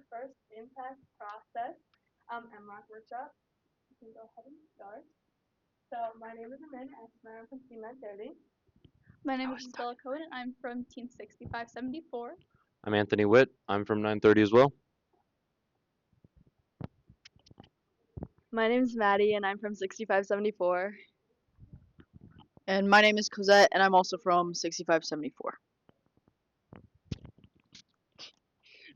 First impact process MROC workshop. You can go ahead and start. So my name is Amanda Esmer. I'm from Team 930. My name is Isabella Cohen, and I'm from Team 6574. I'm Anthony Witt. I'm from 930 as well. My name's Maddie, and I'm from 6574. And my name is Cosette, and I'm also from 6574.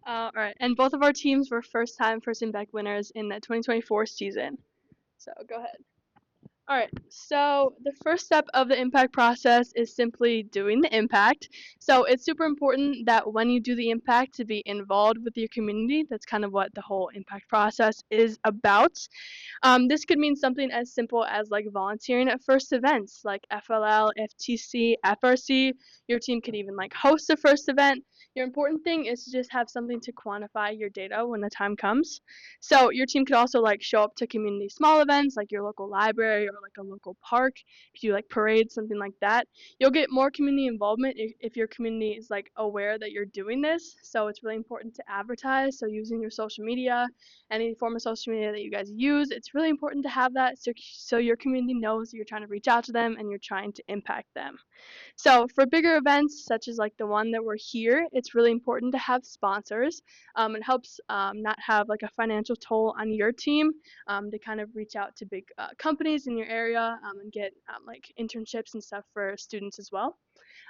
All right, and both of our teams were first-time First Impact winners in the 2024 season. So go ahead. All right, so the first step of the impact process is simply doing the impact. So it's super important that when you do the impact to be involved with your community. That's kind of what the whole impact process is about. This could mean something as simple as like volunteering at first events like FLL, FTC, FRC. Your team could even like host a first event. Your important thing is to just have something to quantify your data when the time comes. So your team could also like show up to community small events like your local library or like a local park. If you do like parades, something like that, you'll get more community involvement if your community is like aware that you're doing this. So it's really important to advertise. So using your social media, any form of social media that you guys use, it's really important to have that so your community knows that you're trying to reach out to them and you're trying to impact them. So for bigger events such as like the one that we're here, it's really important to have sponsors. It helps not have like a financial toll on your team to kind of reach out to big companies in your area and get like internships and stuff for students as well.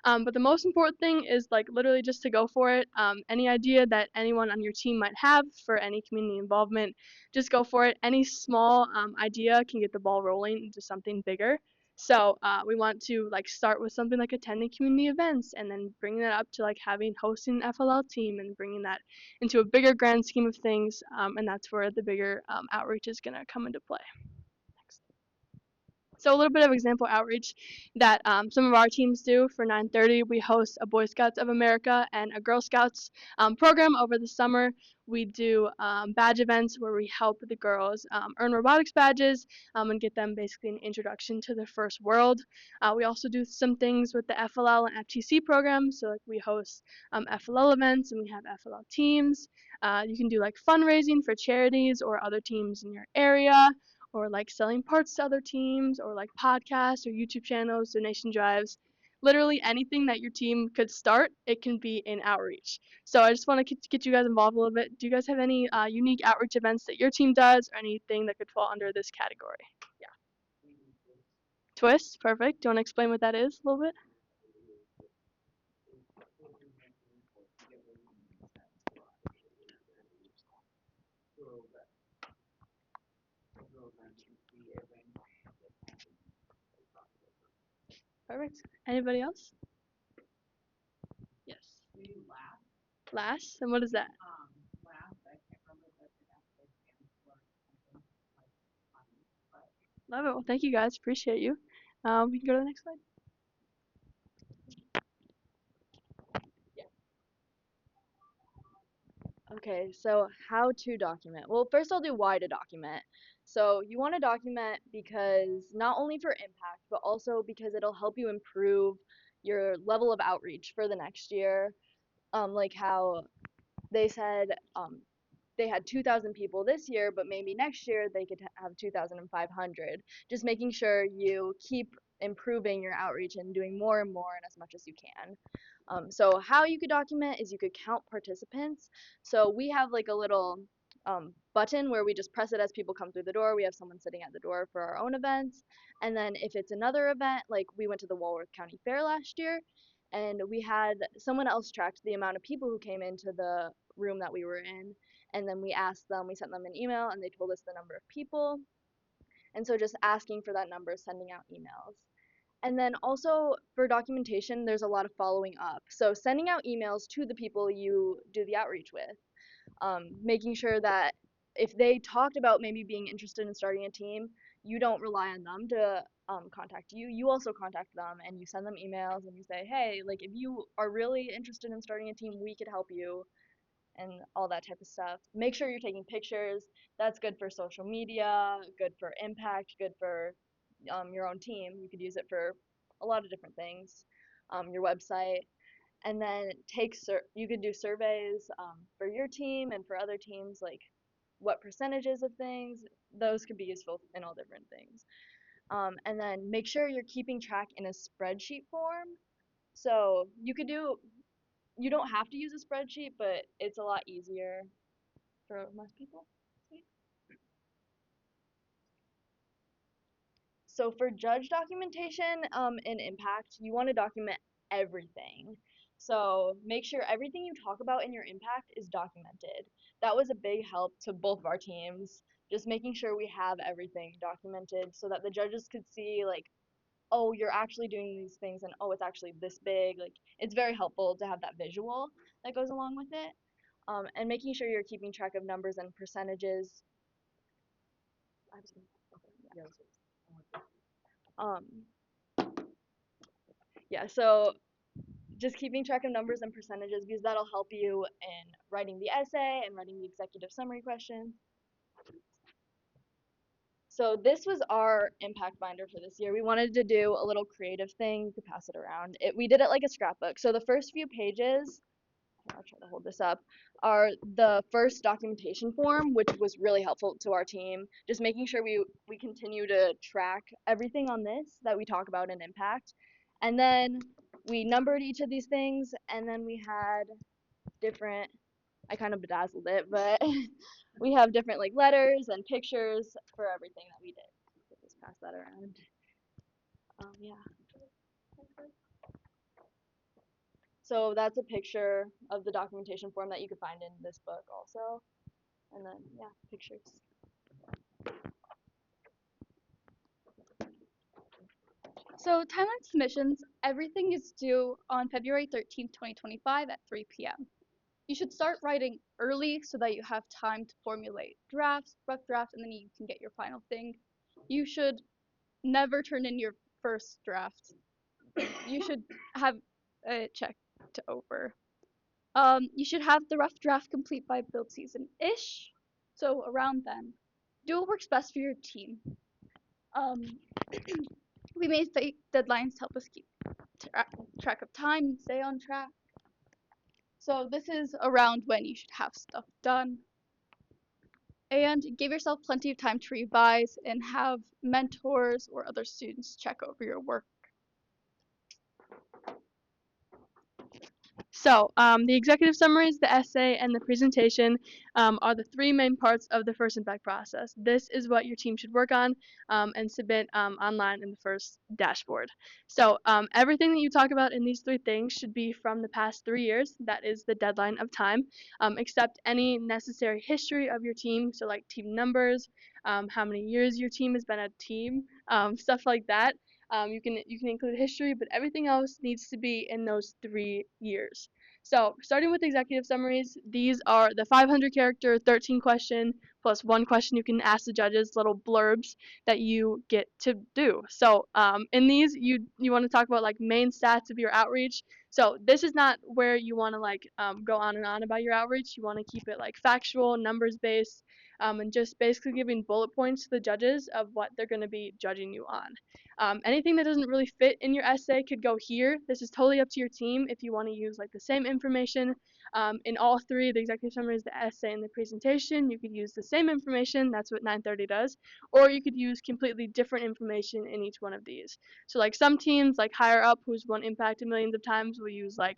But the most important thing is like literally just to go for it. Any idea that anyone on your team might have for any community involvement, just go for it. Any small idea can get the ball rolling into something bigger. So we want to like start with something like attending community events and then bringing that up to like having hosting an FLL team and bringing that into a bigger grand scheme of things. And that's where the bigger outreach is going to come into play. Next. So a little bit of example outreach that some of our teams do for 930. We host a Boy Scouts of America and a Girl Scouts program over the summer. We do badge events where we help the girls earn robotics badges and get them basically an introduction to the first world. We also do some things with the FLL and FTC programs. So like we host FLL events and we have FLL teams. You can do like fundraising for charities or other teams in your area, or like selling parts to other teams, or like podcasts or YouTube channels, donation drives. Literally anything that your team could start, it can be in outreach. So I just want to get you guys involved a little bit. Do you guys have any unique outreach events that your team does, or anything that could fall under this category? Yeah. Twist, perfect. Do you want to explain what that is a little bit? Perfect. Anybody else? Yes. Last? And what is that? Love it. Well, thank you guys. Appreciate you. We can go to the next slide. Okay, so how to document? Well, first I'll do why to document. So you want to document because not only for impact, but also because it'll help you improve your level of outreach for the next year. Like how they said they had 2,000 people this year, but maybe next year they could have 2,500. Just making sure you keep improving your outreach and doing more and more and as much as you can. So how you could document is you could count participants. So we have like a little button where we just press it as people come through the door. We have someone sitting at the door for our own events. And then if it's another event, like we went to the Walworth County Fair last year, and we had someone else tracked the amount of people who came into the room that we were in, and then we sent them an email, and they told us the number of people. And so just asking for that number, sending out emails. And then also for documentation, there's a lot of following up. So sending out emails to the people you do the outreach with, making sure that if they talked about maybe being interested in starting a team, you don't rely on them to contact you. You also contact them and you send them emails and you say, hey, like if you are really interested in starting a team, we could help you, and all that type of stuff. Make sure you're taking pictures. That's good for social media, good for impact, good for your own team. You could use it for a lot of different things, your website. and then you could do surveys for your team and for other teams, like what percentages of things. Those could be useful in all different things. And then make sure you're keeping track in a spreadsheet form. So you don't have to use a spreadsheet, but it's a lot easier for most people. So for judge documentation in impact, you want to document everything. So make sure everything you talk about in your impact is documented. That was a big help to both of our teams, just making sure we have everything documented so that the judges could see like, oh, you're actually doing these things and oh, it's actually this big. Like it's very helpful to have that visual that goes along with it. And making sure you're keeping track of numbers and percentages. I was gonna, okay, yeah. Yeah, so just keeping track of numbers and percentages because that'll help you in writing the essay and writing the executive summary questions. So this was our impact binder for this year. We wanted to do a little creative thing. You could pass it around. We did it like a scrapbook. So the first few pages, I'll try to hold this up, are the first documentation form, which was really helpful to our team. Just making sure we continue to track everything on this that we talk about in impact. And then we numbered each of these things, and then we had different, I kind of bedazzled it, but we have different like letters and pictures for everything that we did. So just pass that around. Yeah. So that's a picture of the documentation form that you could find in this book also. And then, yeah, pictures. So timeline submissions, everything is due on February 13th, 2025 at 3 p.m. You should start writing early so that you have time to formulate drafts, rough drafts, and then you can get your final thing. You should never turn in your first draft. You should have it checked over. You should have the rough draft complete by build season-ish, so around then. Do what works best for your team. We made fake deadlines to help us keep track of time and stay on track. So this is around when you should have stuff done. And give yourself plenty of time to revise and have mentors or other students check over your work. So the executive summaries, the essay, and the presentation are the three main parts of the first impact process. This is what your team should work on and submit online in the first dashboard. So everything that you talk about in these three things should be from the past 3 years. That is the deadline of time, except any necessary history of your team. So like team numbers, how many years your team has been a team, stuff like that. You can include history, but everything else needs to be in those 3 years. So starting with executive summaries, these are the 500 character, 13 question plus 1 question you can ask the judges, little blurbs that you get to do. So in these, you want to talk about like main stats of your outreach. So this is not where you want to like go on and on about your outreach. You want to keep it like factual, numbers based, and just basically giving bullet points to the judges of what they're going to be judging you on. Anything that doesn't really fit in your essay could go here. This is totally up to your team if you want to use like the same information in all three, the executive summaries, the essay, and the presentation. You could use the same information. That's what 930 does. Or you could use completely different information in each one of these. So like some teams like higher up who's won impacted millions of times will use like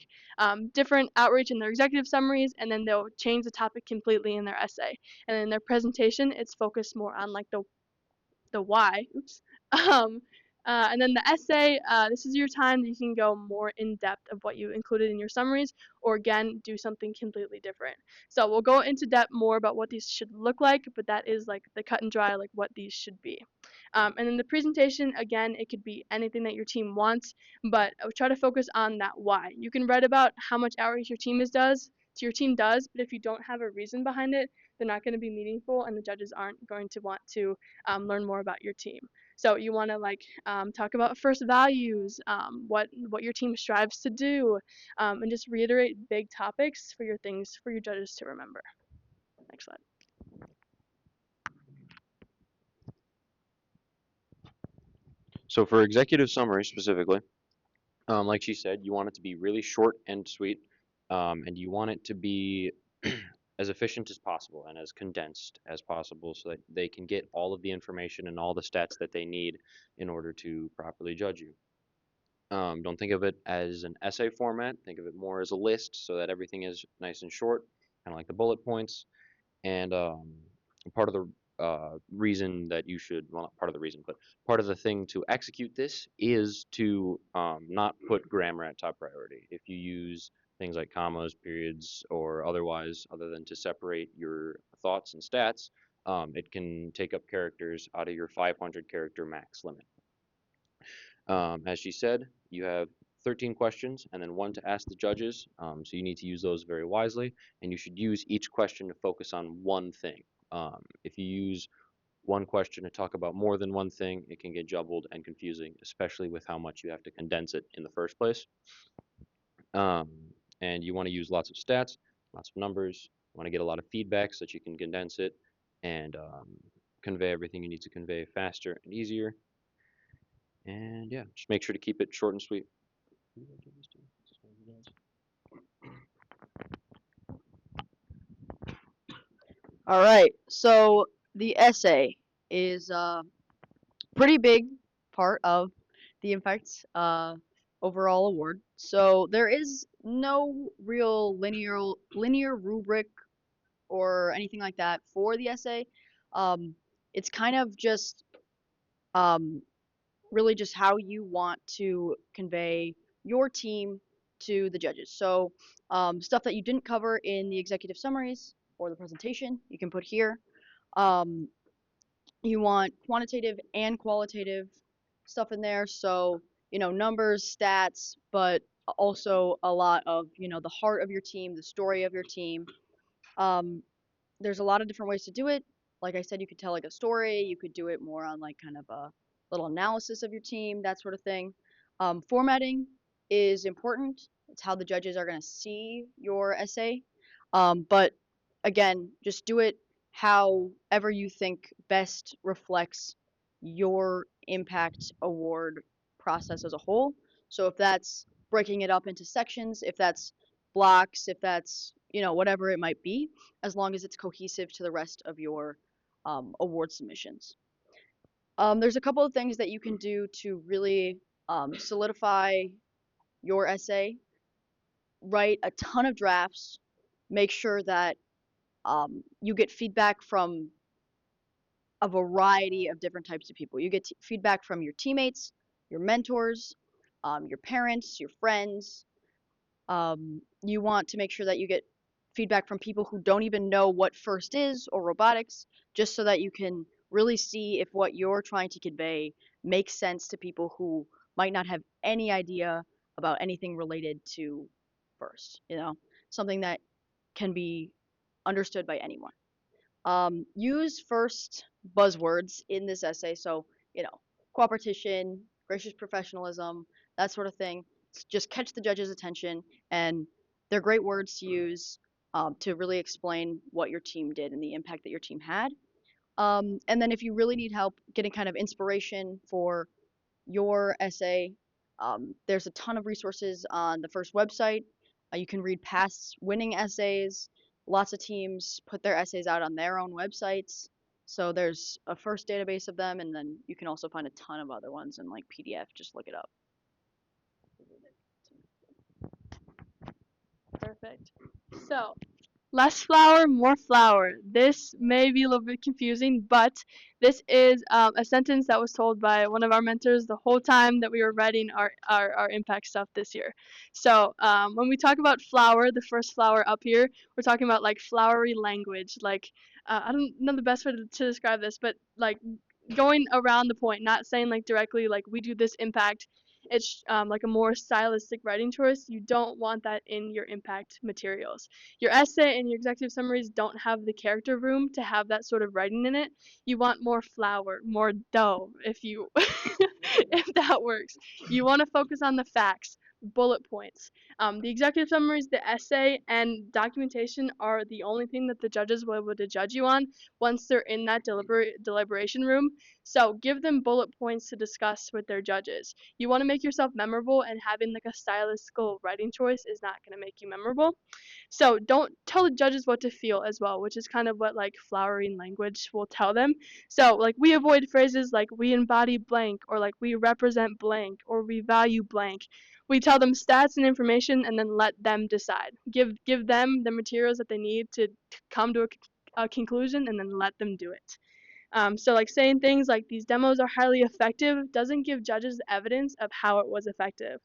different outreach in their executive summaries, and then they'll change the topic completely in their essay. And in their presentation, it's focused more on like the why. Oops. Um, and then the essay, this is your time that you can go more in depth of what you included in your summaries, or again, do something completely different. So we'll go into depth more about what these should look like, but that is like the cut and dry, like what these should be. And then the presentation, again, it could be anything that your team wants, but try to focus on that why. You can write about how much outreach your team does, but if you don't have a reason behind it, they're not going to be meaningful, and the judges aren't going to want to learn more about your team. So you want to like talk about first values, what your team strives to do, and just reiterate big topics for your judges to remember. Next slide. So for executive summary specifically, Like she said, you want it to be really short and sweet, and you want it to be as efficient as possible and as condensed as possible so that they can get all of the information and all the stats that they need in order to properly judge you. Don't think of it as an essay format. Think of it more as a list so that everything is nice and short, kind of like the bullet points. And part of the reason that you should, well, not part of the reason, but part of the thing to execute this is to not put grammar at top priority. If you use things like commas, periods, or otherwise, other than to separate your thoughts and stats, it can take up characters out of your 500 character max limit. As she said, you have 13 questions and then one to ask the judges. So you need to use those very wisely, and you should use each question to focus on one thing. If you use one question to talk about more than one thing, it can get jumbled and confusing, especially with how much you have to condense it in the first place. Um, and you want to use lots of stats, lots of numbers. You want to get a lot of feedback so that you can condense it and convey everything you need to convey faster and easier. And yeah, just make sure to keep it short and sweet. All right, so the essay is a pretty big part of the Impact overall award. So there is no real linear rubric or anything like that for the essay. It's kind of just um, really just how you want to convey your team to the judges. So stuff that you didn't cover in the executive summaries or the presentation, you can put here. Um, you want quantitative and qualitative stuff in there. So, numbers, stats, but also a lot of, the heart of your team, the story of your team. Um, there's a lot of different ways to do it. Like I said, you could tell like a story. You could do it more on like kind of a little analysis of your team, that sort of thing. Formatting is important. It's how the judges are going to see your essay. But again, just do it however you think best reflects your impact award process as a whole. So if that's breaking it up into sections, if that's blocks, if that's, whatever it might be, as long as it's cohesive to the rest of your award submissions. There's a couple of things that you can do to really solidify your essay. Write a ton of drafts. Make sure that you get feedback from a variety of different types of people. You get feedback from your teammates, your mentors, your parents, your friends. You want to make sure that you get feedback from people who don't even know what FIRST is or robotics, just so that you can really see if what you're trying to convey makes sense to people who might not have any idea about anything related to FIRST, something that can be understood by anyone. Use FIRST buzzwords in this essay, so, cooperation, gracious professionalism, that sort of thing. Just catch the judge's attention, and they're great words to use to really explain what your team did and the impact that your team had. And then if you really need help getting kind of inspiration for your essay, there's a ton of resources on the FIRST website. You can read past winning essays. Lots of teams put their essays out on their own websites. So there's a FIRST database of them, and then you can also find a ton of other ones in like PDF. Just look it up. Perfect. So, less flour, more flour. This may be a little bit confusing, but this is a sentence that was told by one of our mentors the whole time that we were writing our impact stuff this year. So, when we talk about flour, the first flour up here, we're talking about like flowery language. Like, I don't know the best way to describe this, but like going around the point, not saying like directly, like we do this impact. It's like a more stylistic writing choice. You don't want that in your impact materials. Your essay and your executive summaries don't have the character room to have that sort of writing in it. You want more flour, more dough, if you if that works. You want to focus on the facts. bullet points. The executive summaries, the essay, and documentation are the only thing that the judges will be able to judge you on once they're in that deliberation room. So give them bullet points to discuss with their judges. You want to make yourself memorable, and having like a stylistical writing choice is not going to make you memorable. So don't tell the judges what to feel as well, which is kind of what like flowering language will tell them. So like we avoid phrases like we embody blank, or like we represent blank, or we value blank. We tell them stats and information and then let them decide. Give them the materials that they need to come to a conclusion, and then let them do it. So like saying things like these demos are highly effective doesn't give judges evidence of how it was effective.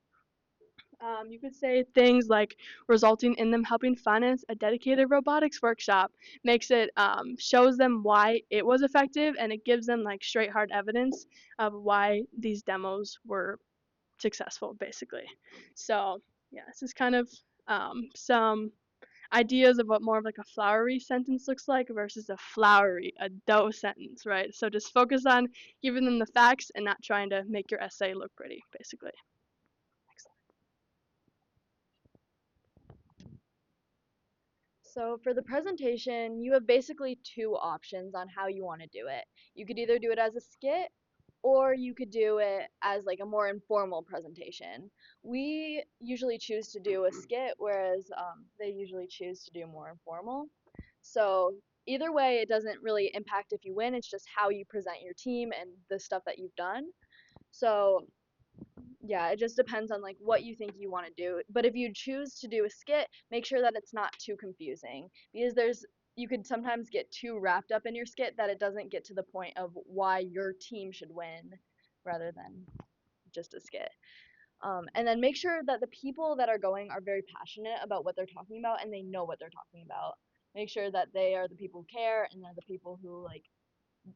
You could say things like resulting in them helping finance a dedicated robotics workshop makes it shows them why it was effective, and it gives them like straight hard evidence of why these demos were successful, basically. So yeah, this is kind of some ideas of what more of like a flowery sentence looks like versus a dough sentence, right? So just focus on giving them the facts and not trying to make your essay look pretty, basically. So for the presentation, you have basically two options on how you want to do it. You could either do it as a skit, or you could do it as like a more informal presentation. We usually choose to do a skit, whereas they usually choose to do more informal. So either way, it doesn't really impact if you win. It's just how you present your team and the stuff that you've done. So yeah, it just depends on like what you think you want to do. But if you choose to do a skit, make sure that it's not too confusing, because you could sometimes get too wrapped up in your skit that it doesn't get to the point of why your team should win rather than just a skit. And then make sure that the people that are going are very passionate about what they're talking about and they know what they're talking about. Make sure that they are the people who care and they're the people who like,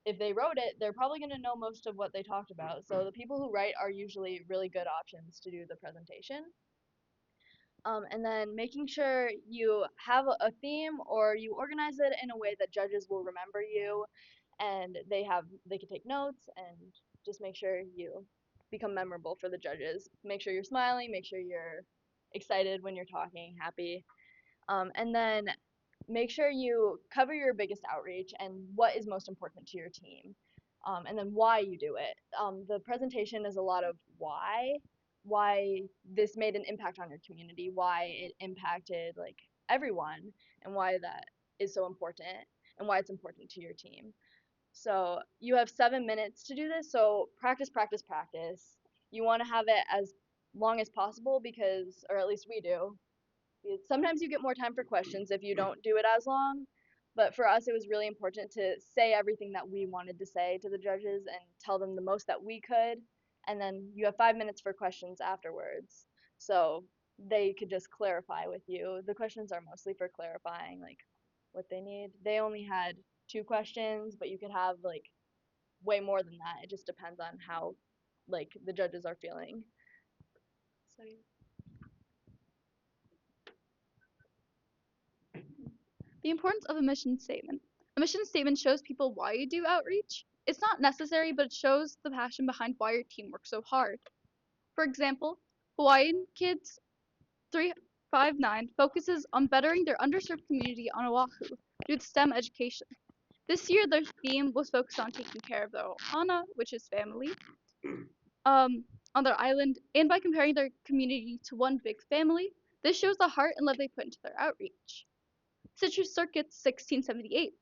if they wrote it, they're probably going to know most of what they talked about. So the people who write are usually really good options to do the presentation. And then making sure you have a theme, or you organize it in a way that judges will remember you, and they can take notes, and just make sure you become memorable for the judges. Make sure you're smiling, make sure you're excited when you're talking, happy. And then make sure you cover your biggest outreach and what is most important to your team, and then why you do it. The presentation is a lot of why this made an impact on your community, why it impacted like everyone, and why that is so important, and why it's important to your team. So you have 7 minutes to do this. So practice, practice, practice. You want to have it as long as possible, because, or at least we do, sometimes you get more time for questions if you don't do it as long, but for us it was really important to say everything that we wanted to say to the judges and tell them the most that we could, and then you have 5 minutes for questions afterwards, so they could just clarify with you. The questions are mostly for clarifying like what they need. They only had 2 questions, but you could have like way more than that. It just depends on how like the judges are feeling. So The importance of a mission statement. A mission statement shows people why you do outreach. It's not necessary, but it shows the passion behind why your team works so hard. For example, Hawaiian Kids 359 focuses on bettering their underserved community on Oahu through STEM education. This year, their theme was focused on taking care of their ohana, which is family, on their island, and by comparing their community to one big family, this shows the heart and love they put into their outreach. Citrus Circuits 1678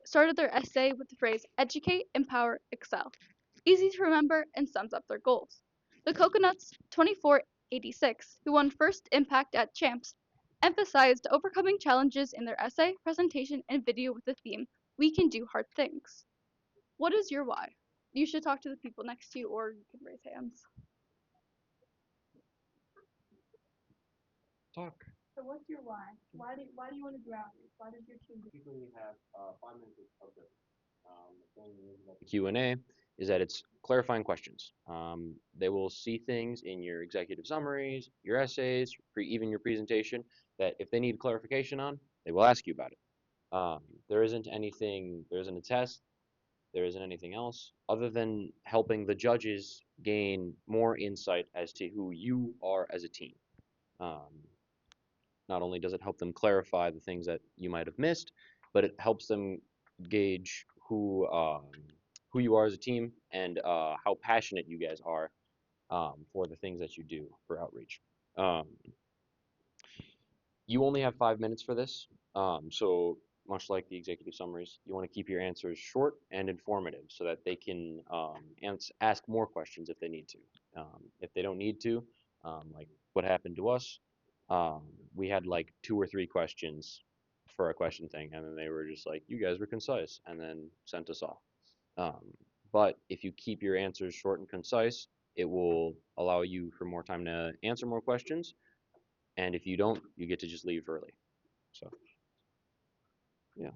started their essay with the phrase educate, empower, excel. Easy to remember and sums up their goals. The Coconuts 2486, who won first impact at Champs, emphasized overcoming challenges in their essay, presentation, and video with the theme We Can Do Hard Things. What is your why? You should talk to the people next to you, or you can raise hands. Talk. So what's your why? Why do you want to do outreach? Why does your team do it? Typically, we have 5 minutes of this. The thing about the Q&A is that it's clarifying questions. They will see things in your executive summaries, your essays, even your presentation, that if they need clarification on, they will ask you about it. There isn't a test, there isn't anything else other than helping the judges gain more insight as to who you are as a team. Not only does it help them clarify the things that you might have missed, but it helps them gauge who you are as a team and how passionate you guys are for the things that you do for outreach. Um, you only have 5 minutes for this, so much like the executive summaries, you want to keep your answers short and informative so that they can ask more questions if they need to. If they don't need to, like what happened to us, we had like 2 or 3 questions for a question thing, and then they were just like, "You guys were concise," and then sent us off. Um, but if you keep your answers short and concise, it will allow you for more time to answer more questions, and if you don't, you get to just leave early. So, yeah.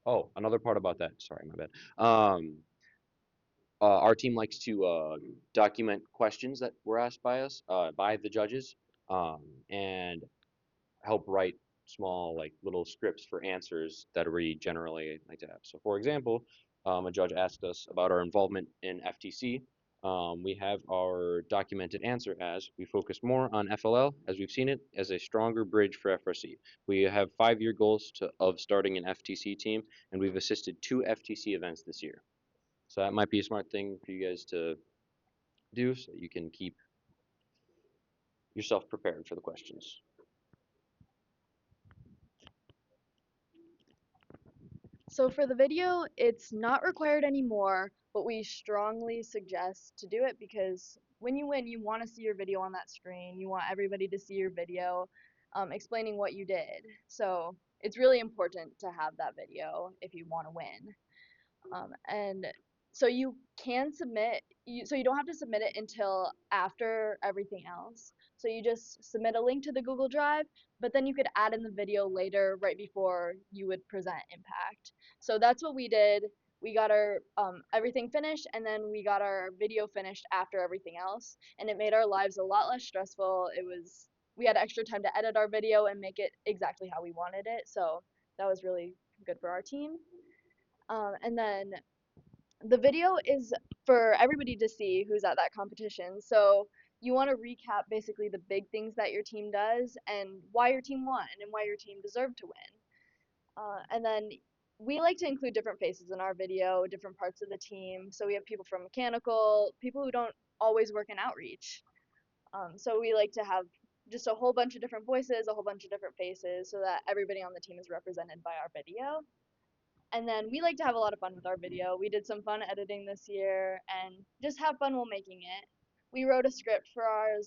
Oh, another part about that. Sorry, my bad. Our team likes to document questions that were asked by us, by the judges, and help write small, like little scripts for answers that we generally like to have. So, for example, a judge asked us about our involvement in FTC. We have our documented answer as we focus more on FLL as we've seen it as a stronger bridge for FRC. We have 5-year goals of starting an FTC team, and we've assisted 2 FTC events this year. So that might be a smart thing for you guys to do so you can keep yourself prepared for the questions. So for the video, it's not required anymore, but we strongly suggest to do it because when you win, you want to see your video on that screen. You want everybody to see your video explaining what you did. So it's really important to have that video if you want to win. And so you can submit, so you don't have to submit it until after everything else. So you just submit a link to the Google Drive, but then you could add in the video later, right before you would present Impact. So that's what we did. We got our everything finished, and then we got our video finished after everything else, and it made our lives a lot less stressful. We had extra time to edit our video and make it exactly how we wanted it. So that was really good for our team. And then the video is for everybody to see who's at that competition. So you want to recap basically the big things that your team does and why your team won and why your team deserved to win. And then we like to include different faces in our video, different parts of the team. So we have people from mechanical, people who don't always work in outreach. So we like to have just a whole bunch of different voices, a whole bunch of different faces, so that everybody on the team is represented by our video. And then we like to have a lot of fun with our video. We did some fun editing this year and just have fun while making it. We wrote a script for ours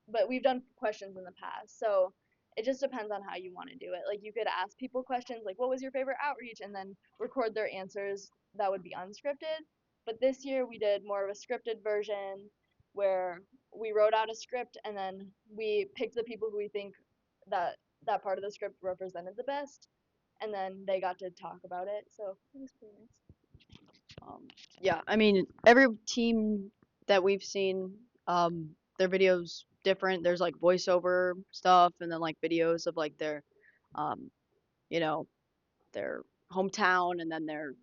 but we've done questions in the past. So it just depends on how you want to do it. Like you could ask people questions like what was your favorite outreach and then record their answers that would be unscripted. But this year we did more of a scripted version where we wrote out a script and then we picked the people who we think that part of the script represented the best and then they got to talk about it. So it was pretty nice. Yeah, I mean, every team that we've seen, their videos different. There's like voiceover stuff, and then like videos of like um, you know, their hometown, and then they're,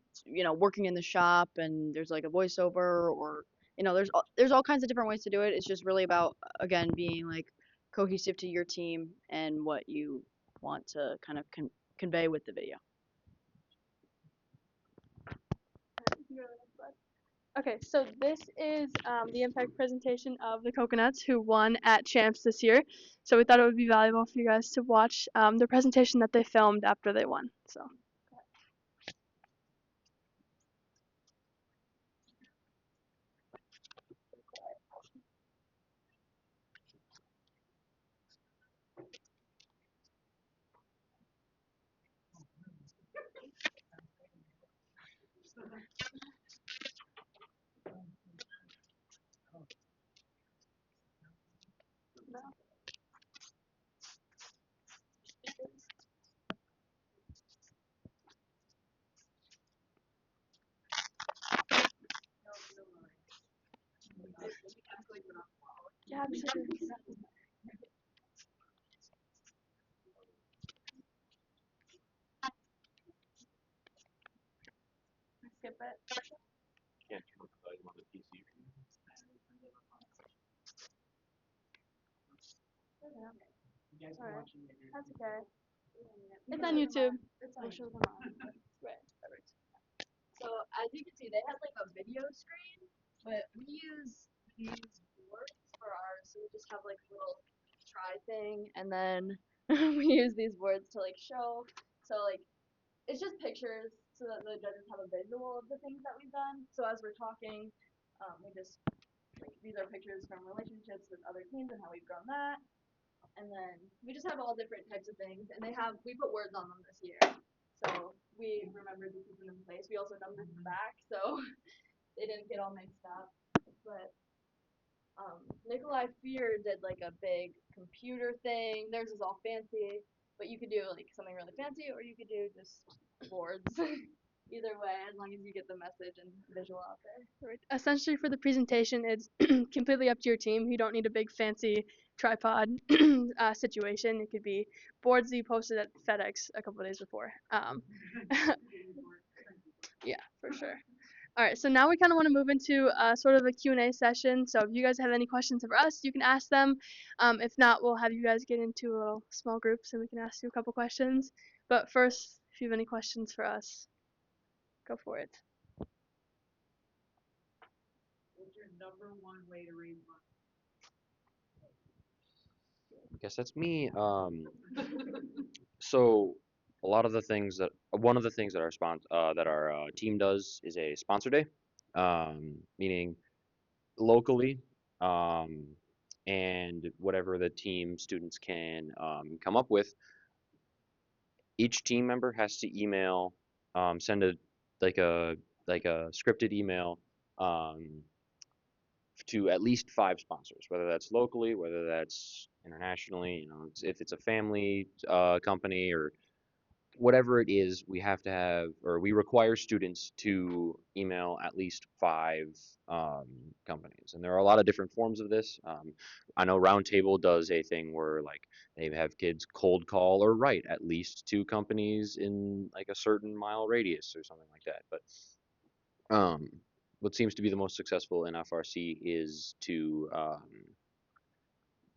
working in the shop, and there's like a voiceover, or there's all kinds of different ways to do it. It's just really about again being like cohesive to your team and what you want to kind of convey with the video. Okay, so this is the impact presentation of the Coconuts who won at Champs this year. So we thought it would be valuable for you guys to watch the presentation that they filmed after they won. So. Yeah, skip it. Can't turn the volume on the PC. Alright. That's okay. It's on YouTube. It's on show them on. Right. So as you can see, they had like a video screen, but we use these boards for ours. So we just have like a little try thing, and then we use these boards to like show. So like it's just pictures, so that the judges have a visual of the things that we've done. So as we're talking, we just like these are pictures from relationships with other teams and how we've grown that. And then we just have all different types of things, and we put words on them this year, so we remembered to keep them in place. We also numbered them back, so they didn't get all mixed up. But Nikolai Fear did like a big computer thing. Theirs is all fancy, but you could do like something really fancy, or you could do just boards. Either way, as long as you get the message and visual out there. Right. Essentially, for the presentation, it's completely up to your team. You don't need a big fancy tripod situation. It could be boards that you posted at FedEx a couple of days before. Yeah, for sure. All right, so now we kind of want to move into sort of a Q&A session. So if you guys have any questions for us, you can ask them. If not, we'll have you guys get into little small groups and we can ask you a couple questions. But first, if you have any questions for us, go for it. What's your number one way to raise money? I guess that's me. So a lot of the things that one of the things that our team does is a sponsor day, meaning locally, um, and whatever the team students can come up with, each team member has to email, send a like a like a scripted email um, to at least 5 sponsors, whether that's locally, whether that's internationally. You know, if it's a family company or whatever it is, we have to have, or we require students to email at least 5 companies. And there are a lot of different forms of this. I know Roundtable does a thing where like they have kids cold call or write at least 2 companies in like a certain mile radius or something like that. But what seems to be the most successful in FRC is to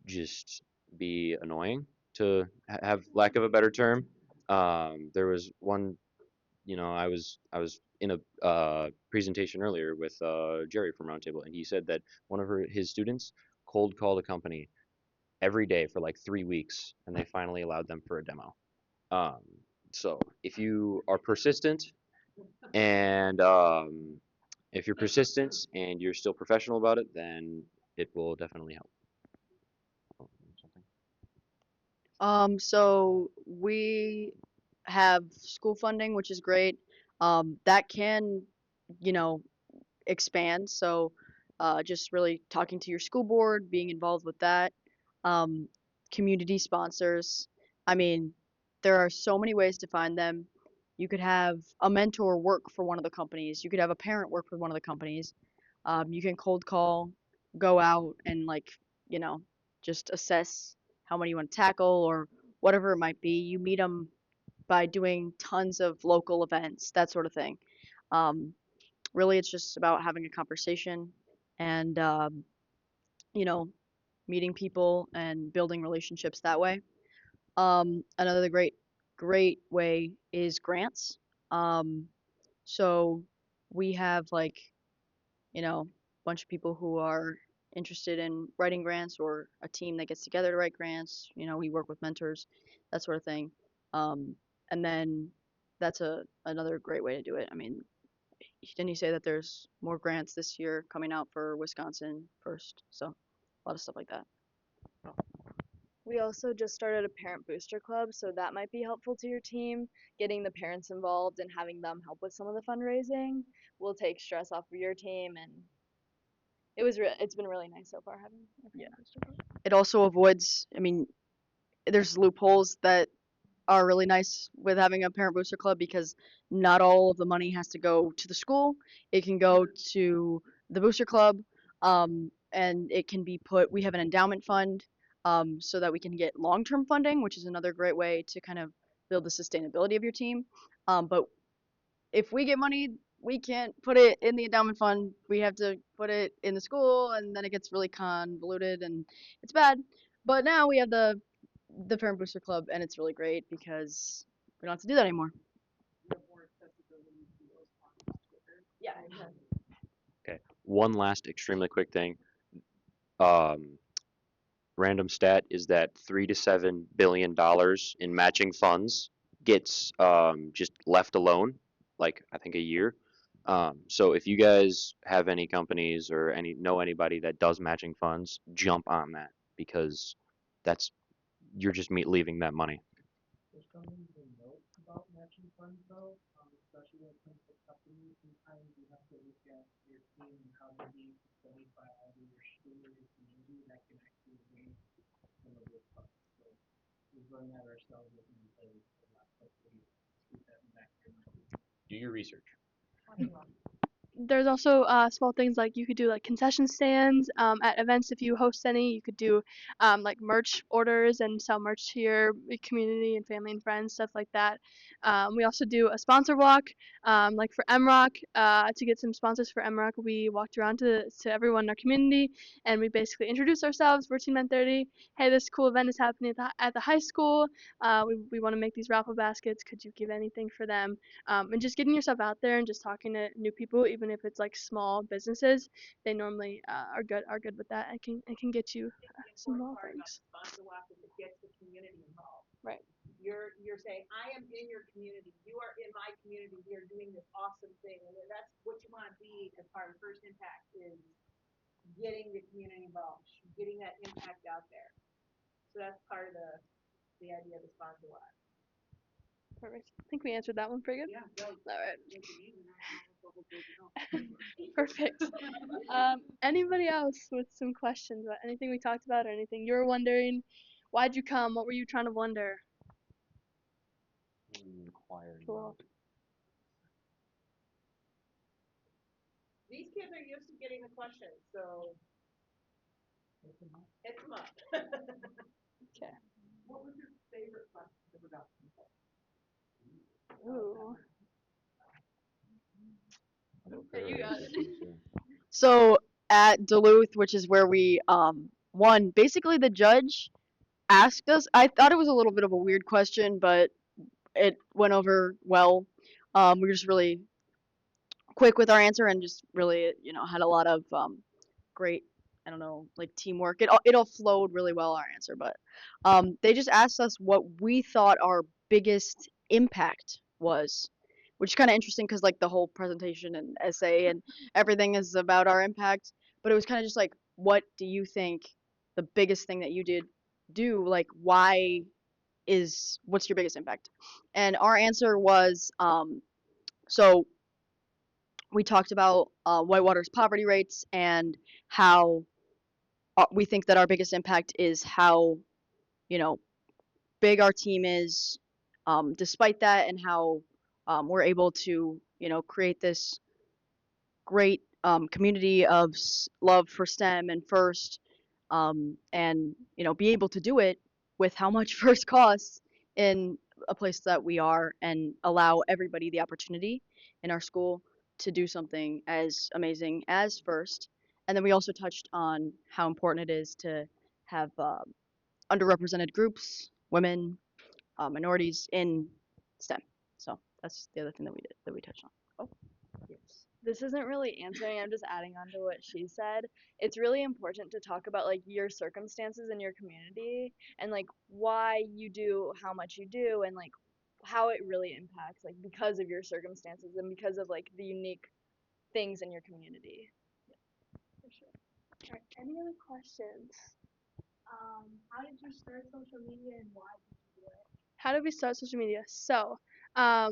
just be annoying, to have lack of a better term. There was one, I was in a presentation earlier with Jerry from Roundtable, and he said that one of his students cold called a company every day for like 3 weeks, and they finally allowed them for a demo. Um, so if you are persistent and if you're persistent and you're still professional about it, then it will definitely help. Oh, something. So we have school funding, which is great. That can, you know, expand. So, just really talking to your school board, being involved with that. Um, Community sponsors. I mean, there are so many ways to find them. You could have a mentor work for one of the companies. You could have a parent work for one of the companies. You can cold call, go out and like, you know, just assess how many you want to tackle or whatever it might be. You meet them by doing tons of local events, that sort of thing. Um, Really, it's just about having a conversation and, you know, meeting people and building relationships that way. Another great way is grants. Um, so we have like, you know, a bunch of people who are interested in writing grants or a team that gets together to write grants. You know, we work with mentors, that sort of thing. Um, and then that's another great way to do it. I mean, didn't you say that there's more grants this year coming out for Wisconsin first? So a lot of stuff like that. We also just started a parent booster club, so that might be helpful to your team. Getting the parents involved and having them help with some of the fundraising will take stress off of your team, and it's been really nice so far having a parent booster club. It also avoids, I mean, there's loopholes that are really nice with having a parent booster club because not all of the money has to go to the school. It can go to the booster club, and it can be put. We have an endowment fund, so that we can get long-term funding, which is another great way to kind of build the sustainability of your team. But if we get money, we can't put it in the endowment fund. We have to put it in the school, and then it gets really convoluted and it's bad. But now we have the the Parent Booster Club, and it's really great because we don't have to do that anymore. You have more accessibility to those funds quicker. Yeah. Okay. One last extremely quick thing. Um, Random stat is that $3 to $7 billion in matching funds gets just left alone, like I think a year. So if you guys have any companies or know anybody that does matching funds, jump on that because that's you're just leaving that money. There's companies that know about matching funds though, especially when it comes to companies, sometimes you have to look at your team and how they're being supported by either your school or your community that can actually win some of those funds. So we've run that ourselves with the for the last couple of years. Keep that in the back of your mind. Do your research. There's also small things like you could do like concession stands at events if you host any. You could do like merch orders and sell merch to your community and family and friends, stuff like that. We also do a sponsor walk, like for MROC. To get some sponsors for MROC, we walked around to everyone in our community and we basically introduced ourselves. We're Team 930. Hey, this cool event is happening at the high school. We want to make these raffle baskets. Could you give anything for them? And just getting yourself out there and just talking to new people, even if it's like small businesses, they normally are good with that. It can get you some small things. Sponsor walk is it gets the community involved. Right. You're saying, I am in your community, you are in my community, we are doing this awesome thing, and that's what you wanna be as part of First Impact is getting the community involved, getting that impact out there. So that's part of the idea of the sponsor walk. Perfect. I think we answered that one pretty good. Yeah, no, All right. make it easy, I don't know if it's okay. Perfect. Anybody else with some questions about anything we talked about or anything you were wondering? Why'd you come? What were you trying to wonder? Cool. These kids are used to getting the questions, so hit them up. Okay. What was your favorite question you ever got? Ooh. Okay, you got it. So at Duluth, which is where we won, basically the judge asked us. I thought it was a little bit of a weird question, but it went over well. We were just really quick with our answer and just really, had a lot of great, I don't know, like teamwork. It all flowed really well, our answer, but they just asked us what we thought our biggest impact was, which is kind of interesting because like the whole presentation and essay and everything is about our impact, but it was kind of just like, what do you think the biggest thing that you did do? Like, what's your biggest impact? And our answer was, so we talked about Whitewater's poverty rates and how we think that our biggest impact is how, you know, big our team is, despite that, and how we're able to, create this great community of love for STEM and FIRST, and be able to do it with how much FIRST costs in a place that we are, and allow everybody the opportunity in our school to do something as amazing as FIRST. And then we also touched on how important it is to have underrepresented groups, women, minorities in STEM. So that's the other thing that we touched on. Oh, yes. This isn't really answering, I'm just adding on to what she said. It's really important to talk about like your circumstances in your community and like why you do how much you do and like how it really impacts like because of your circumstances and because of like the unique things in your community. For sure. All right. Any other questions? How did you start social media and why did you do it? How did we start social media? So,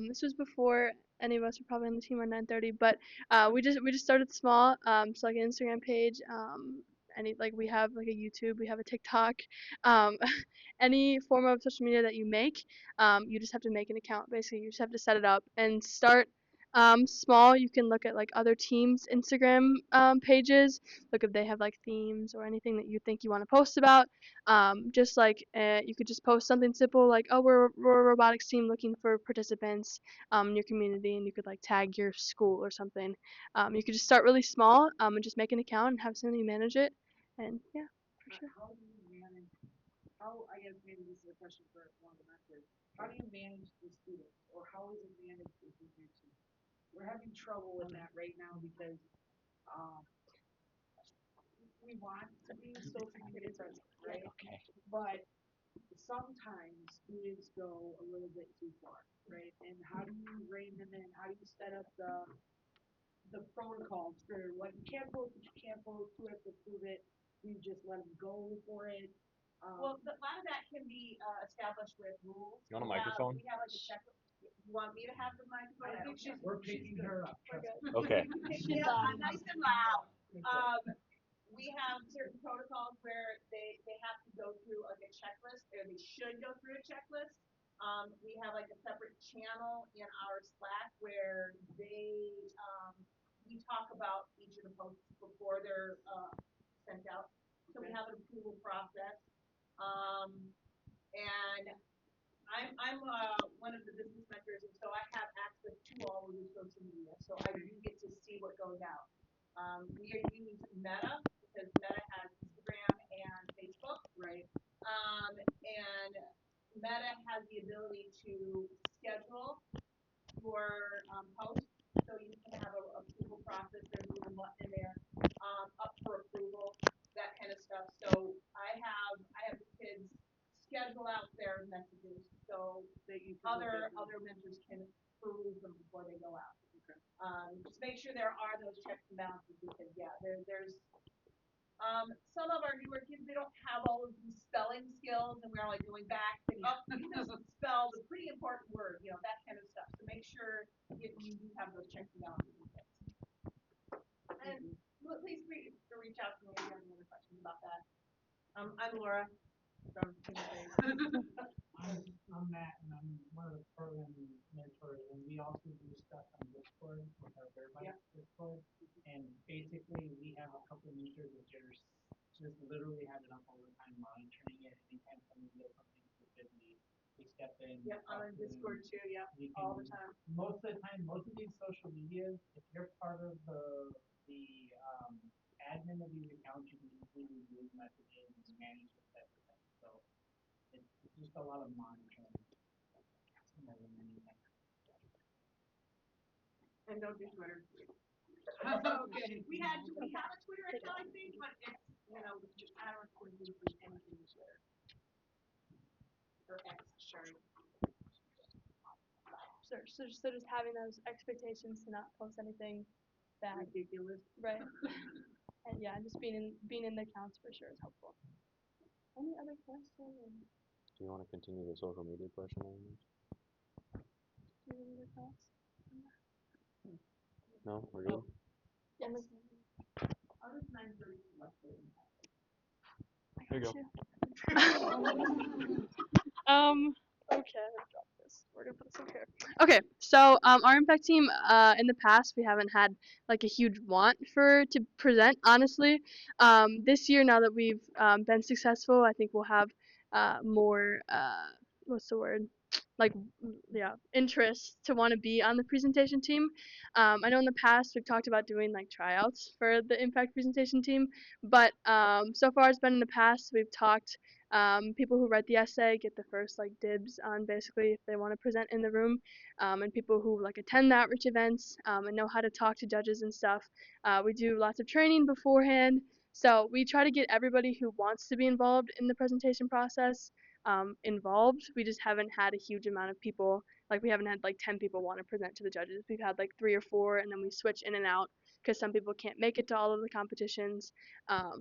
this was before any of us were probably on the team on 930, but we just started small. So like an Instagram page, we have like a YouTube, we have a TikTok, um, any form of social media that you make, you just have to make an account. Basically, you just have to set it up and start. Small, you can look at like other teams' Instagram pages, look if they have like themes or anything that you think you want to post about. Just like you could just post something simple like, oh, we're a robotics team looking for participants in your community, and you could like tag your school or something. You could just start really small and just make an account and have somebody manage it, and yeah, for sure. How do you manage how, I guess maybe this is a question for one of the mentors, how do you manage the students, or how is it managed within your team? We're having trouble with that right now because, um, we want to be social media present, right? Okay. But sometimes students go a little bit too far, right? And how do you rein them in? How do you set up the protocols for what you can't post, what you can't post, who has to prove it? Do you just let them go for it? Well, a lot of that can be established with rules. You want a We have- microphone? We have like a checklist. You want me to have the microphone? I think don't we're picking her up. We're trust good. me. Okay. Yeah, I'm nice and loud. We have certain protocols where they have to go through like a checklist, or they should go through a checklist. We have like a separate channel in our Slack where we talk about each of the posts before they're sent out. So we have an approval process. And I'm one of the business mentors, and so I have access to all of the social media, so I do get to see what goes out. We use Meta because Meta has Instagram and Facebook. Right. And Meta has the ability to schedule your posts, so you can have a approval process. There's a little button in there, up for approval, that kind of stuff. So I have the kids schedule out their messages so That you other mentors can peruse them before they go out. Just make sure there are those checks and balances, because there's some of our newer kids, they don't have all of these spelling skills, and we're like going back and up, you misspelled a pretty important word, that kind of stuff. So make sure you do have those checks and balances in place. And please reach out to me if you have any other questions about that. I'm Laura from I'm Matt, and I'm one of the program mentors, and we also do stuff on Discord with our Bearbites Discord. And basically, we have a couple of mentors that just literally have it up all the time, monitoring it. Anytime someone does something stupid, we step in. Yeah, I'm on Discord too. Yeah, all the time. Most of the time, most of these social medias, if you're part of the admin of these accounts, you can easily remove messages and manage this type of thing. So it's just a lot of monitoring more than anything. And don't do Twitter. Okay. We have a Twitter account, I think, but it's I don't think we do anything with Twitter or X. Sorry. So just having those expectations to not post anything bad. Ridiculous. Right. And yeah, just being in the accounts for sure is helpful. Any other questions? Do you want to continue the social media question? Do you have any other thoughts? No, we're good. Yes. How does 9:30 left it? There you go. Okay, I'm gonna drop this. We're gonna put this up here. Okay, so our impact team, in the past we haven't had like a huge want to present. Honestly, this year now that we've been successful, I think we'll have more what's the word? Like interest to want to be on the presentation team. I know in the past we've talked about doing like tryouts for the impact presentation team, but so far it's been in the past. We've talked. People who write the essay get the first like dibs on basically if they want to present in the room, and people who like attend the outreach events and know how to talk to judges and stuff. We do lots of training beforehand, so we try to get everybody who wants to be involved in the presentation process involved. We just haven't had a huge amount of people. Like we haven't had like 10 people want to present to the judges. We've had like 3 or 4, and then we switch in and out because some people can't make it to all of the competitions.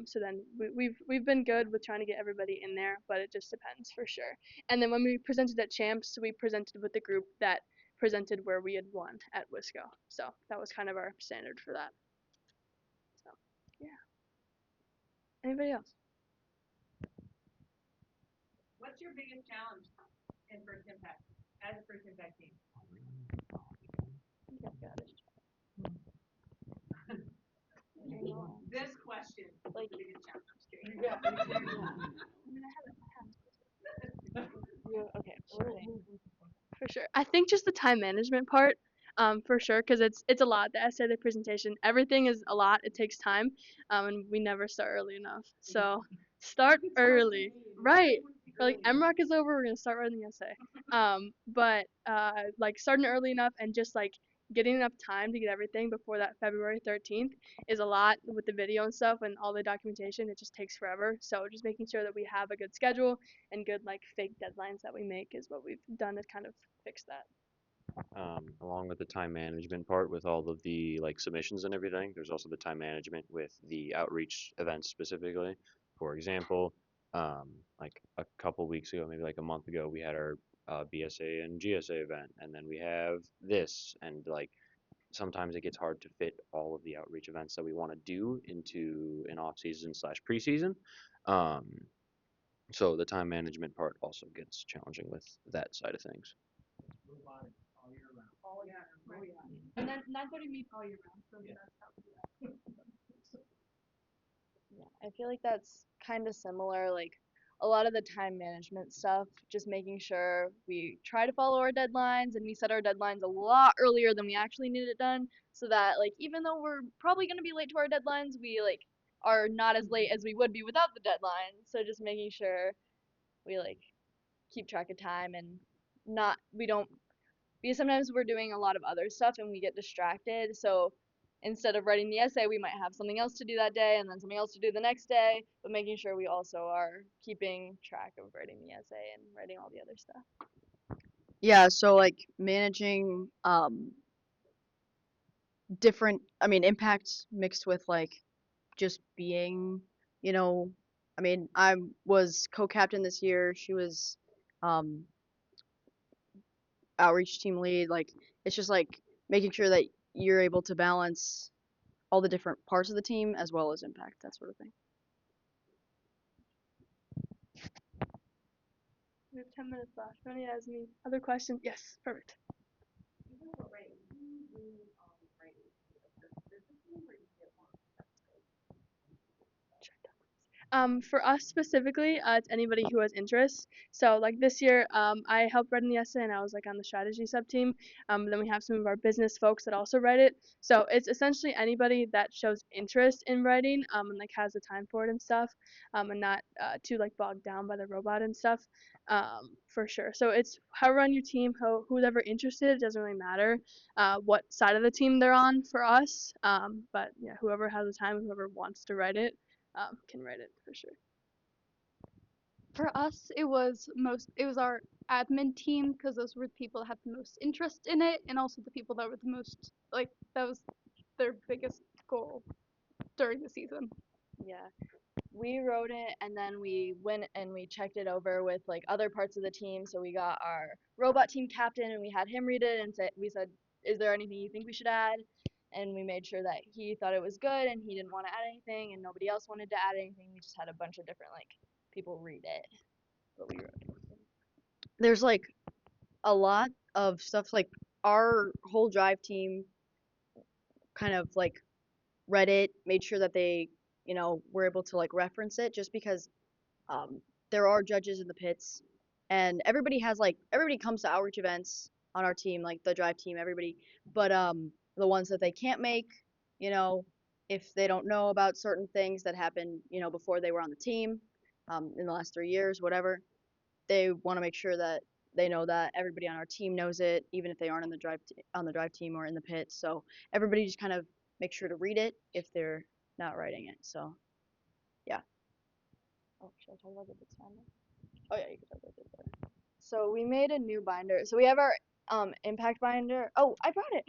So then we've been good with trying to get everybody in there, but it just depends for sure. And then when we presented at Champs, we presented with the group that presented where we had won at Wisco. So that was kind of our standard for that. So yeah. Anybody else? What's your biggest challenge in First Impact as a First Impact team? Yeah, got it. This question is the biggest challenge. I'm just kidding. Yeah. I mean, I have it. Yeah, okay. For sure. I think just the time management part, for sure, because it's a lot. The essay, the presentation, everything is a lot. It takes time, and we never start early enough. So start early, right? Or like MROC is over, we're gonna start writing the essay. But like starting early enough and just like getting enough time to get everything before that February 13th is a lot with the video and stuff and all the documentation. It just takes forever. So just making sure that we have a good schedule and good like fake deadlines that we make is what we've done to kind of fix that. Along with the time management part with all of the like submissions and everything, there's also the time management with the outreach events specifically. For example, like a couple weeks ago, maybe like a month ago, we had our BSA and GSA event, and then we have this, and like sometimes it gets hard to fit all of the outreach events that we want to do into an off season slash preseason. Um, so the time management part also gets challenging with that side of things. Robotics all year round. Oh, yeah, oh, yeah. And then 9:30 meets all year round, so Yeah. that's how we do that. Yeah, I feel like that's kind of similar. Like a lot of the time management stuff, just making sure we try to follow our deadlines and we set our deadlines a lot earlier than we actually need it done, so that like even though we're probably gonna be late to our deadlines, we like are not as late as we would be without the deadline. So just making sure we like keep track of time and not we don't because sometimes we're doing a lot of other stuff and we get distracted. So instead of writing the essay, we might have something else to do that day and then something else to do the next day, but making sure we also are keeping track of writing the essay and writing all the other stuff. Yeah, so like managing different, I mean, impacts mixed with like just being, you know, I mean, I was co-captain this year. She was um outreach team lead. Like it's just like making sure that you're able to balance all the different parts of the team as well as impact, that sort of thing. We have 10 minutes left. If anyone has any other questions? Yes, perfect. For us specifically, it's anybody who has interest. So like this year, I helped write in the essay and I was like on the strategy sub team. Then we have some of our business folks that also write it. So it's essentially anybody that shows interest in writing and like has the time for it and stuff, and not too like bogged down by the robot and stuff. For sure. So it's however on your team, who's ever interested. It doesn't really matter what side of the team they're on for us. But yeah, whoever has the time, whoever wants to write it can write it for sure. For us, it was our admin team because those were the people that had the most interest in it, and also the people that were the most like that was their biggest goal during the season. Yeah. We wrote it and then we went and we checked it over with like other parts of the team. So we got our robot team captain and we had him read it and we said, is there anything you think we should add? And we made sure that he thought it was good and he didn't want to add anything and nobody else wanted to add anything. We just had a bunch of different like people read it. But we wrote it. There's like a lot of stuff like our whole drive team kind of like read it, made sure that they, you know, were able to like reference it just because there are judges in the pits and everybody comes to outreach events on our team, like the drive team, everybody, but the ones that they can't make, you know, if they don't know about certain things that happened, you know, before they were on the team, in the last 3 years, whatever, they want to make sure that they know that everybody on our team knows it, even if they aren't on the drive team or in the pit. So everybody just kind of make sure to read it if they're not writing it. So yeah. Oh, should I talk about the bits binder? Oh yeah, you can talk about the bits binder. So we made a new binder. So we have our impact binder. Oh, I brought it.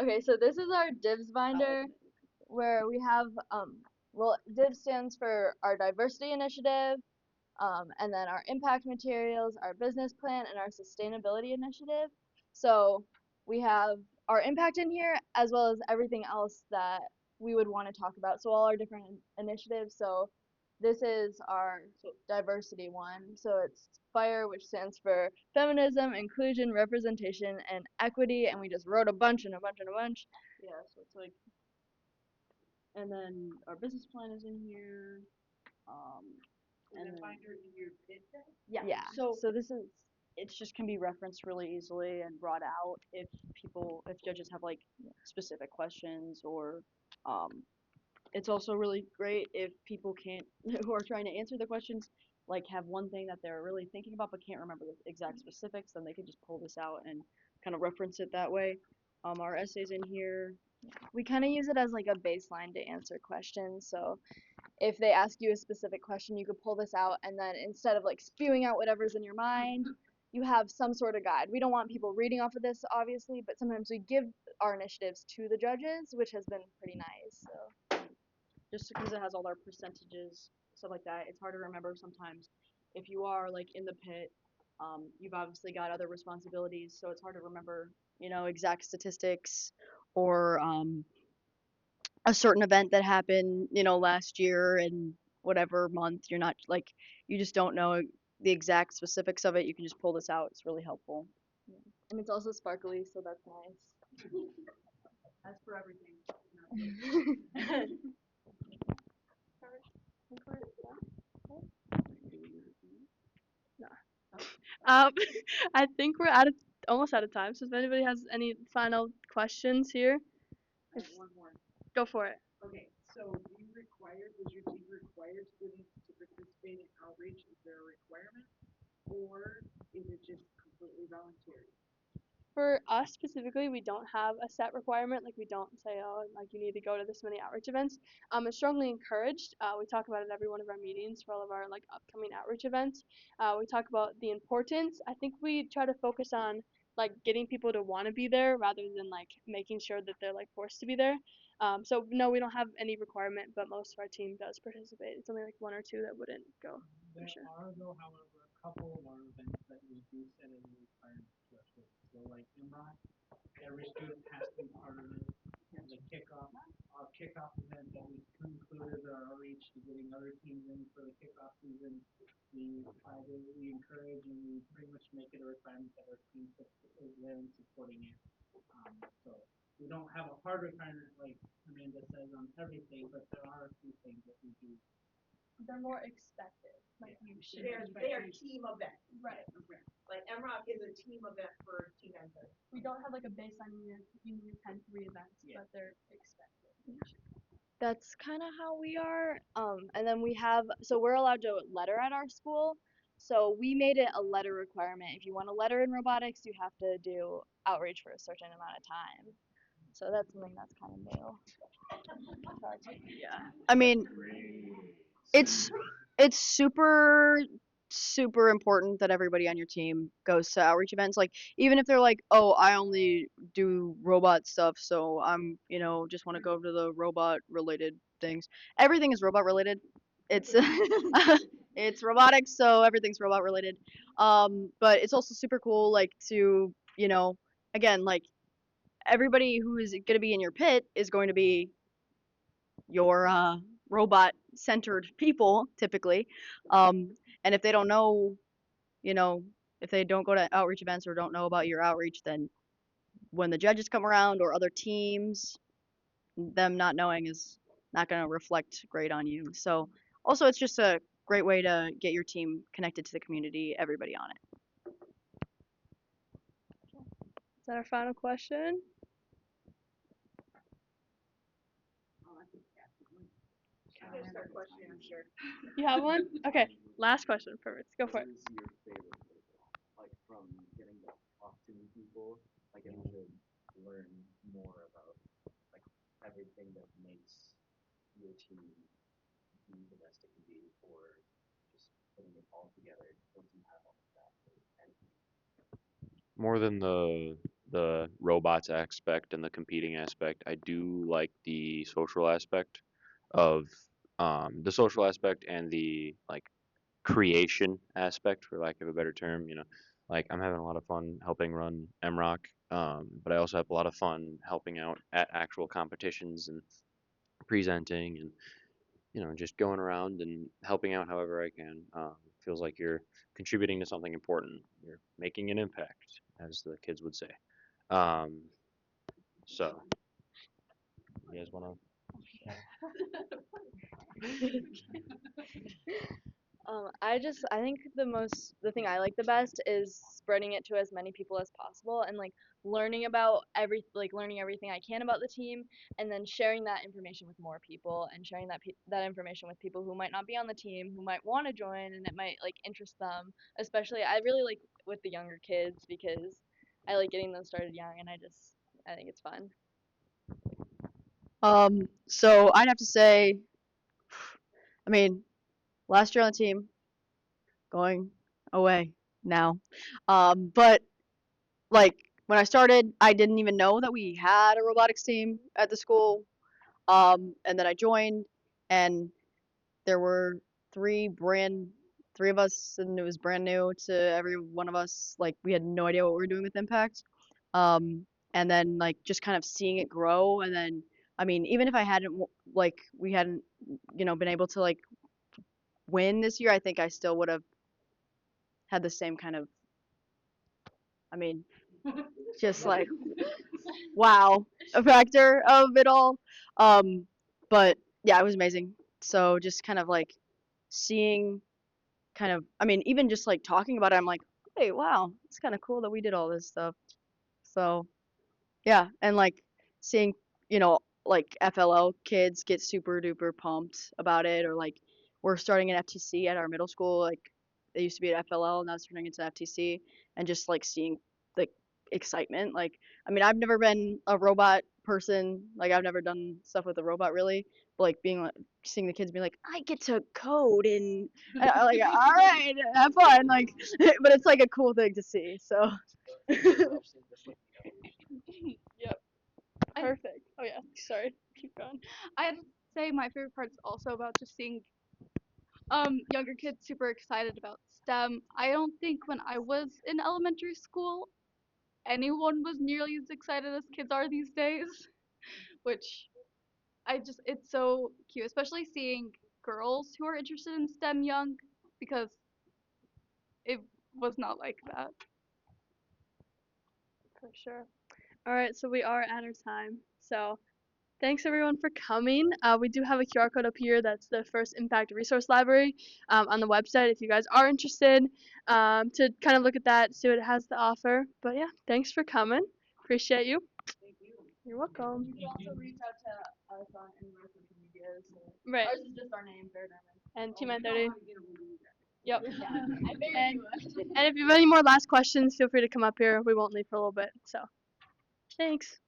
Okay, so this is our divs binder where we have well, div stands for our diversity initiative, and then our impact materials, our business plan, and our sustainability initiative. So we have our impact in here as well as everything else that we would want to talk about. So all our different initiatives. So this is our diversity one. So it's FIRE, which stands for feminism, inclusion, representation, and equity. And we just wrote a bunch and a bunch and a bunch. Yeah, so it's like, and then our business plan is in here. And then binder in your pit then? Yeah. So So this is it just can be referenced really easily and brought out if judges have like specific questions or, um, it's also really great if people can't who are trying to answer the questions like have one thing that they're really thinking about but can't remember the exact specifics, then they can just pull this out and kind of reference it that way. Our essays in here. We kind of use it as like a baseline to answer questions. So if they ask you a specific question, you could pull this out, and then instead of like spewing out whatever's in your mind, you have some sort of guide. We don't want people reading off of this, obviously, but sometimes we give our initiatives to the judges, which has been pretty nice. So Just because it has all our percentages, stuff like that, it's hard to remember sometimes. If you are like in the pit, you've obviously got other responsibilities, so it's hard to remember, exact statistics or a certain event that happened, last year and whatever month. You're not like you just don't know the exact specifics of it. You can just pull this out. It's really helpful. and it's also sparkly, so that's nice. As for everything. Um, I think we're almost out of time. So if anybody has any final questions here, I have one more. go for it. Okay, so was your team required to participate in outreach? Is there a requirement? Or is it just completely voluntary? For us specifically, we don't have a set requirement. Like we don't say, oh, like you need to go to this many outreach events. It's strongly encouraged. We talk about it at every one of our meetings for all of our like upcoming outreach events. We talk about the importance. I think we try to focus on like getting people to want to be there rather than like making sure that they're like forced to be there. So no, we don't have any requirement, but most of our team does participate. It's only like one or two that wouldn't go. There sure. are though, however, a couple of our events that we do set as a requirement threshold. So like MROC, every student has to be part of it. The kickoff, our kickoff event that we included our outreach to getting other teams in for the kickoff season. We encourage and we pretty much make it a requirement that our team is there and supporting it. So we don't have a hard requirement like Amanda says on everything, but there are a few things that we do. They're more expected. Like you should. They're team events. Right. Okay. Like MROC is a team event for team members. We don't have like a baseline you need to attend 3 events, but they're expected. That's kind of how we are. And then so we're allowed to letter at our school. So we made it a letter requirement. If you want a letter in robotics, you have to do outreach for a certain amount of time. So that's something that's kind of new. Yeah. I mean, it's super important that everybody on your team goes to outreach events. Like even if they're like, oh, I only do robot stuff, so I'm just want to go to the robot related things. Everything is robot related. It's it's robotics, so everything's robot related. But it's also super cool like to again like everybody who is going to be in your pit is going to be your robot centered people typically. And if they don't know, if they don't go to outreach events or don't know about your outreach, then when the judges come around or other teams, them not knowing is not going to reflect great on you. So also it's just a great way to get your team connected to the community, everybody on it. Is that our final question? There's our question answered. You have one? Okay. Last question. Perfect. Go for it. What is your favorite protocol? Like from getting to talk to new people, like getting to learn more about like everything that makes your team be the best it can be, or just putting it all together once you have all of that. More than the robots aspect and the competing aspect, I do like the social aspect of the social aspect and the like creation aspect, for lack of a better term. Like I'm having a lot of fun helping run MROC, but I also have a lot of fun helping out at actual competitions and presenting and just going around and helping out however I can. Feels like you're contributing to something important. You're making an impact, as the kids would say. So, you guys want to? I think the thing I like the best is spreading it to as many people as possible and like learning everything I can about the team and then sharing that information with more people and sharing that information with people who might not be on the team who might want to join and it might like interest them. Especially I really like with the younger kids because I like getting them started young and I think it's fun. So I'd have to say, I mean, last year on the team, going away now. But like when I started, I didn't even know that we had a robotics team at the school. And then I joined, and there were three brand, three of us, and it was brand new to every one of us. Like we had no idea what we were doing with Impact. And then like just kind of seeing it grow, and then I mean, even if I hadn't like we hadn't, been able to like win this year, I think I still would have had the same kind of, I mean, just like wow factor of it all. But yeah, it was amazing. So just kind of like seeing kind of, I mean, even just like talking about it, I'm like, hey, wow, it's kind of cool that we did all this stuff. So yeah, and like seeing, like FLL kids get super duper pumped about it, or like we're starting an FTC at our middle school. Like they used to be at FLL, now it's turning into FTC, and just like seeing the excitement. Like, I mean, I've never been a robot person. Like, I've never done stuff with a robot really. But like being like seeing the kids be like, I get to code and I'm like, all right, have fun. Like, but it's like a cool thing to see. So. Yep. Perfect. Oh yeah. Sorry. Keep going. I'd say my favorite part is also about just seeing younger kids super excited about STEM. I don't think when I was in elementary school anyone was nearly as excited as kids are these days, which it's so cute, especially seeing girls who are interested in STEM young because it was not like that. For sure. All right. So we are at our time. So thanks everyone for coming. We do have a QR code up here. That's the First Impact Resource Library on the website if you guys are interested to kind of look at that, see what it has to offer. But yeah, thanks for coming. Appreciate you. Thank you. You're welcome. You can also reach out to us on any of our social medias. Right. Ours is just our name, Fair Diamond. And Oh, Team we know 30. how to get a hold of you guys. Yep. Yeah, I figured And, you would. and if you have any more last questions, feel free to come up here. We won't leave for a little bit. So thanks.